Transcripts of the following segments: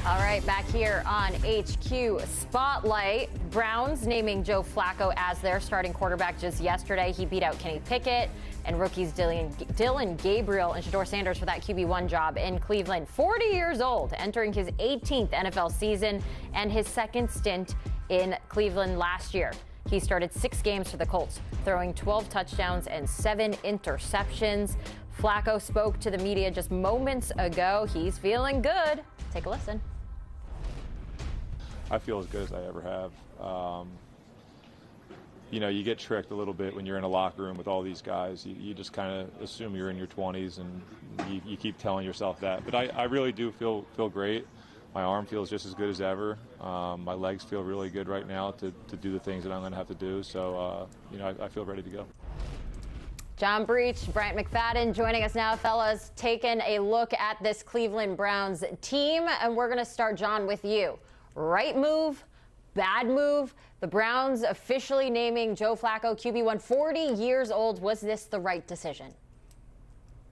All right, back here on HQ Spotlight. Browns naming Joe Flacco as their starting quarterback just yesterday. He beat out Kenny Pickett and rookies Dillon Gabriel and Shedeur Sanders for that QB1 job in Cleveland. 40 years old, entering his 18th NFL season and his second stint in Cleveland last year. He started 6 games for the Colts, throwing 12 touchdowns and 7 interceptions. Flacco spoke to the media just moments ago. He's feeling good. Take a listen. I feel as good as I ever have. You get tricked a little bit when you're in a locker room with all these guys. You just kind of assume you're in your 20s, and you keep telling yourself that. But I really do feel great. My arm feels just as good as ever. My legs feel really good right now to do the things that I'm going to have to do. So, I feel ready to go. John Breech, Bryant McFadden joining us now, fellas, taking a look at this Cleveland Browns team. And we're going to start, John, with you. Right move, bad move. The Browns officially naming Joe Flacco QB1, 40 years old. Was this the right decision?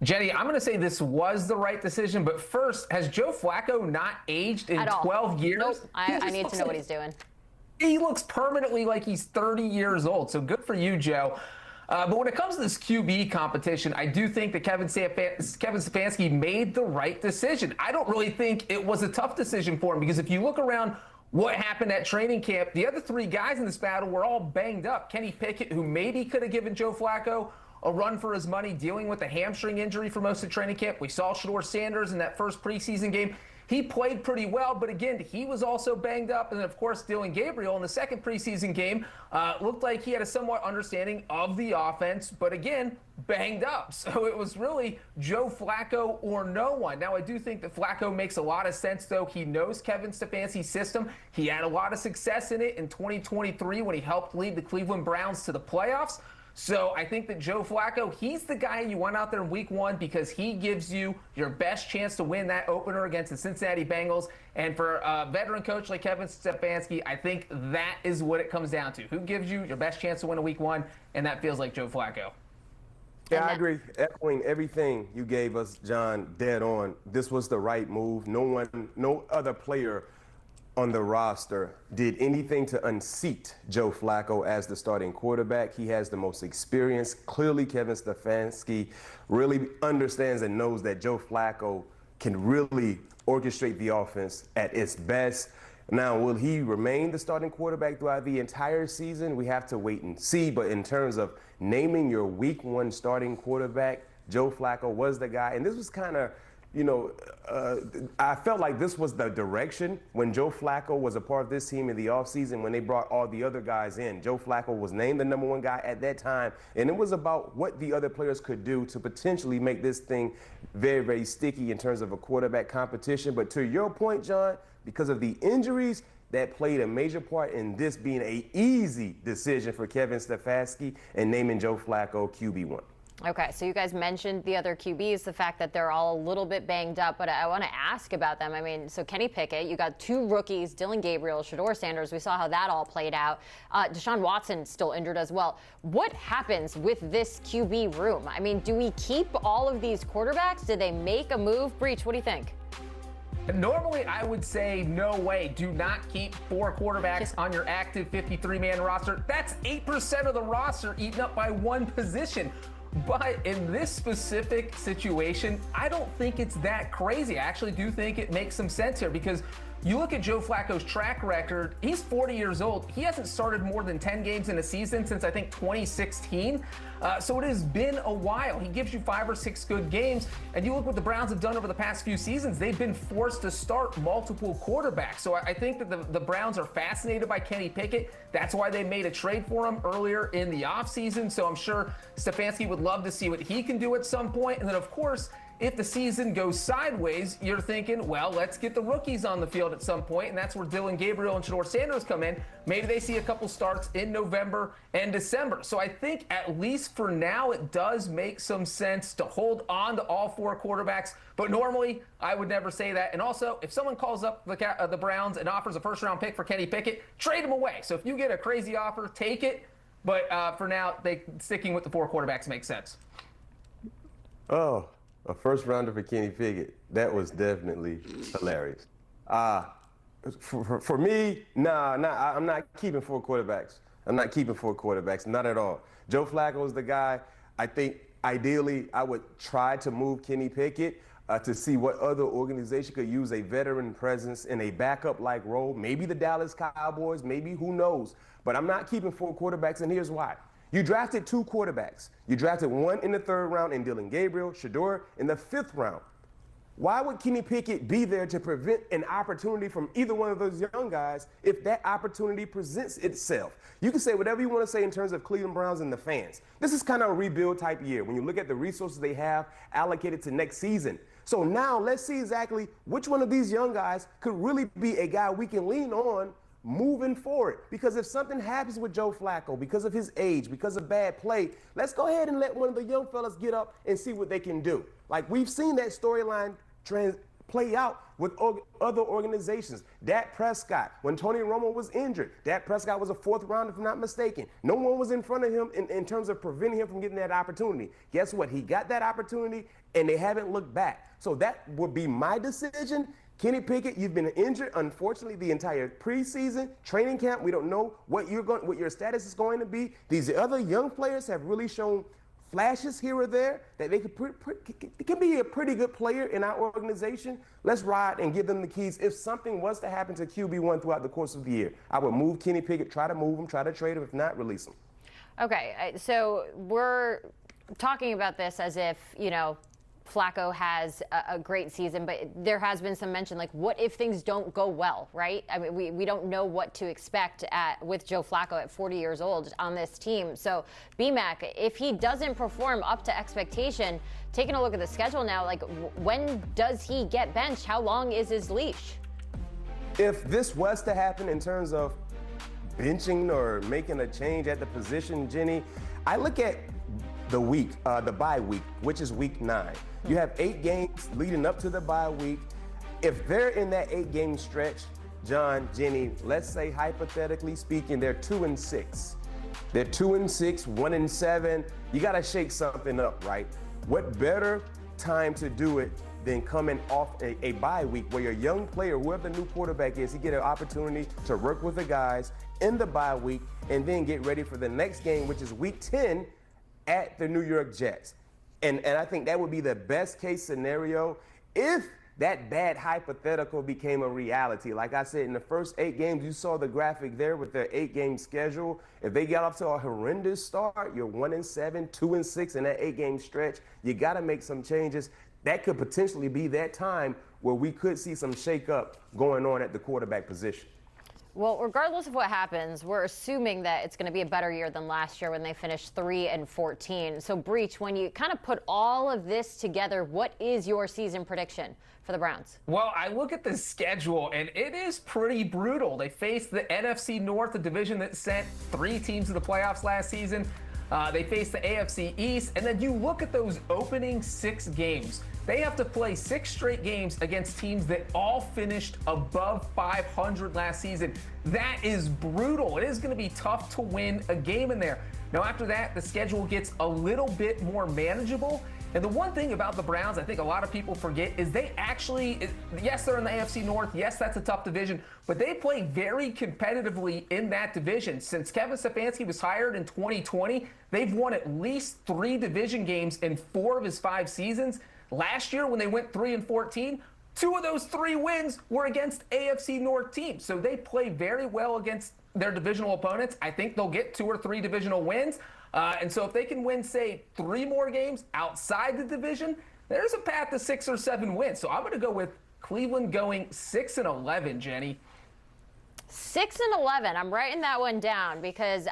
Jenny, I'm going to say this was the right decision, but first, has Joe Flacco not aged in 12 years? Nope. I need to know what he's doing. He looks permanently like he's 30 years old, so good for you, Joe. But when it comes to this QB competition, I do think that Kevin Stefanski made the right decision. I don't really think it was a tough decision for him, because if you look around what happened at training camp, the other 3 guys in this battle were all banged up. Kenny Pickett, who maybe could have given Joe Flacco a run for his money, dealing with a hamstring injury for most of training camp. We saw Shedeur Sanders in that first preseason game. He played pretty well, but again, he was also banged up. And then, of course, Dillon Gabriel in the second preseason game looked like he had a somewhat understanding of the offense, but again, banged up. So it was really Joe Flacco or no one. Now, I do think that Flacco makes a lot of sense, though. He knows Kevin Stefanski's system. He had a lot of success in it in 2023 when he helped lead the Cleveland Browns to the playoffs. So I think that Joe Flacco, he's the guy you want out there in week 1, because he gives you your best chance to win that opener against the Cincinnati Bengals. And for a veteran coach like Kevin Stefanski, I think that is what it comes down to. Who gives you your best chance to win a week 1? And that feels like Joe Flacco. Yeah, I agree. Echoing everything you gave us, John, dead on. This was the right move. No other player on the roster did anything to unseat Joe Flacco as the starting quarterback. He has the most experience. Clearly, Kevin Stefanski really understands and knows that Joe Flacco can really orchestrate the offense at its best. Now, will he remain the starting quarterback throughout the entire season? We have to wait and see. But in terms of naming your week 1 starting quarterback, Joe Flacco was the guy. And this was kind of, I felt like this was the direction when Joe Flacco was a part of this team in the offseason when they brought all the other guys in. Joe Flacco was named the #1 guy at that time, and it was about what the other players could do to potentially make this thing very, very sticky in terms of a quarterback competition. But to your point, John, because of the injuries, that played a major part in this being an easy decision for Kevin Stefanski and naming Joe Flacco QB1. Okay, so you guys mentioned the other QBs, the fact that they're all a little bit banged up, but I want to ask about them. I mean, so Kenny Pickett, you got 2 rookies, Dillon Gabriel, Shedeur Sanders. We saw how that all played out. Deshaun Watson still injured as well. What happens with this QB room? I mean, do we keep all of these quarterbacks? Did they make a move? Breech, what do you think? Normally, I would say no way. Do not keep 4 quarterbacks on your active 53-man roster. That's 8% of the roster eaten up by one position. But in this specific situation, I don't think it's that crazy. I actually do think it makes some sense here, because you look at Joe Flacco's track record, he's 40 years old. He hasn't started more than 10 games in a season since, I think, 2016. So it has been a while. He gives you 5 or 6 good games. And you look what the Browns have done over the past few seasons. They've been forced to start multiple quarterbacks. So I think that the Browns are fascinated by Kenny Pickett. That's why they made a trade for him earlier in the offseason. So I'm sure Stefanski would love to see what he can do at some point. And then, of course, if the season goes sideways, you're thinking, well, let's get the rookies on the field at some point, and that's where Dillon Gabriel and Shedeur Sanders come in. Maybe they see a couple starts in November and December. So I think at least for now, it does make some sense to hold on to all 4 quarterbacks. But normally, I would never say that. And also, if someone calls up the Browns and offers a first-round pick for Kenny Pickett, trade him away. So if you get a crazy offer, take it. But for now, sticking with the 4 quarterbacks makes sense. Oh. A first rounder for Kenny Pickett. That was definitely hilarious. For me, I'm not keeping 4 quarterbacks. I'm not keeping 4 quarterbacks, not at all. Joe Flacco is the guy. I think ideally I would try to move Kenny Pickett to see what other organization could use a veteran presence in a backup-like role. Maybe the Dallas Cowboys, maybe, who knows. But I'm not keeping 4 quarterbacks, and here's why. You drafted 2 quarterbacks. You drafted one in the 3rd round in Dillon Gabriel, Shedeur in the 5th round. Why would Kenny Pickett be there to prevent an opportunity from either one of those young guys if that opportunity presents itself? You can say whatever you want to say in terms of Cleveland Browns and the fans. This is kind of a rebuild type year when you look at the resources they have allocated to next season. So now let's see exactly which one of these young guys could really be a guy we can lean on moving forward. Because if something happens with Joe Flacco, because of his age, because of bad play, let's go ahead and let one of the young fellas get up and see what they can do. Like we've seen that storyline play out with other organizations. Dak Prescott, when Tony Romo was injured, Dak Prescott was a 4th round, if I'm not mistaken. No one was in front of him in terms of preventing him from getting that opportunity. Guess what? He got that opportunity, and they haven't looked back. So that would be my decision. Kenny Pickett, you've been injured, unfortunately, the entire preseason, training camp. We don't know what your status is going to be. These other young players have really shown flashes here or there that they can be a pretty good player in our organization. Let's ride and give them the keys. If something was to happen to QB1 throughout the course of the year, I would move Kenny Pickett, try to move him, try to trade him. If not, release him. Okay, so we're talking about this as if, Flacco has a great season, but there has been some mention, like, what if things don't go well, right? I mean, we don't know what to expect with Joe Flacco at 40 years old on this team. So, BMAC, if he doesn't perform up to expectation, taking a look at the schedule now, like, when does he get benched? How long is his leash? If this was to happen in terms of benching or making a change at the position, Jenny, I look at the bye week, which is week 9. You have 8 games leading up to the bye week. If they're in that 8-game stretch, John, Jenny, let's say hypothetically speaking, they're 2-6. They're 2-6, 1-7. You got to shake something up, right? What better time to do it than coming off a bye week where your young player, whoever the new quarterback is, he get an opportunity to work with the guys in the bye week and then get ready for the next game, which is week 10 at the New York Jets. And I think that would be the best case scenario if that bad hypothetical became a reality. Like I said, in the first 8 games, you saw the graphic there with their 8-game schedule. If they got off to a horrendous start, you're 1-7, 2-6 in that 8-game stretch. You got to make some changes. That could potentially be that time where we could see some shakeup going on at the quarterback position. Well, regardless of what happens, we're assuming that it's going to be a better year than last year when they finished 3-14. So, Breech, when you kind of put all of this together, what is your season prediction for the Browns? Well, I look at the schedule, and it is pretty brutal. They faced the NFC North, a division that sent 3 teams to the playoffs last season. They face the AFC East, and then you look at those opening 6 games. They have to play 6 straight games against teams that all finished above 500 last season. That is brutal. It is going to be tough to win a game in there. Now, after that, the schedule gets a little bit more manageable. And the one thing about the Browns I think a lot of people forget is they actually, yes, they're in the AFC North. Yes, that's a tough division, but they play very competitively in that division. Since Kevin Stefanski was hired in 2020, they've won at least 3 division games in 4 of his 5 seasons. Last year, when they went 3-14, 2 of those 3 wins were against AFC North teams. So they play very well against their divisional opponents. I think they'll get 2 or 3 divisional wins. And so if they can win, say, 3 more games outside the division, there's a path to 6 or 7 wins. So I'm going to go with Cleveland going 6-11, Jenny. 6-11. I'm writing that one down because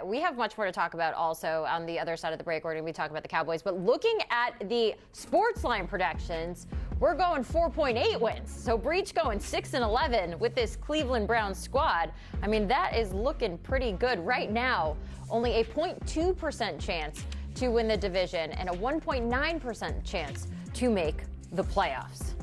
we have much more to talk about also on the other side of the break. We're going to be talking about the Cowboys. But looking at the sports line projections, we're going 4.8 wins. So Breech going 6-11 with this Cleveland Browns squad. I mean, that is looking pretty good right now. Only a 0.2% chance to win the division and a 1.9% chance to make the playoffs.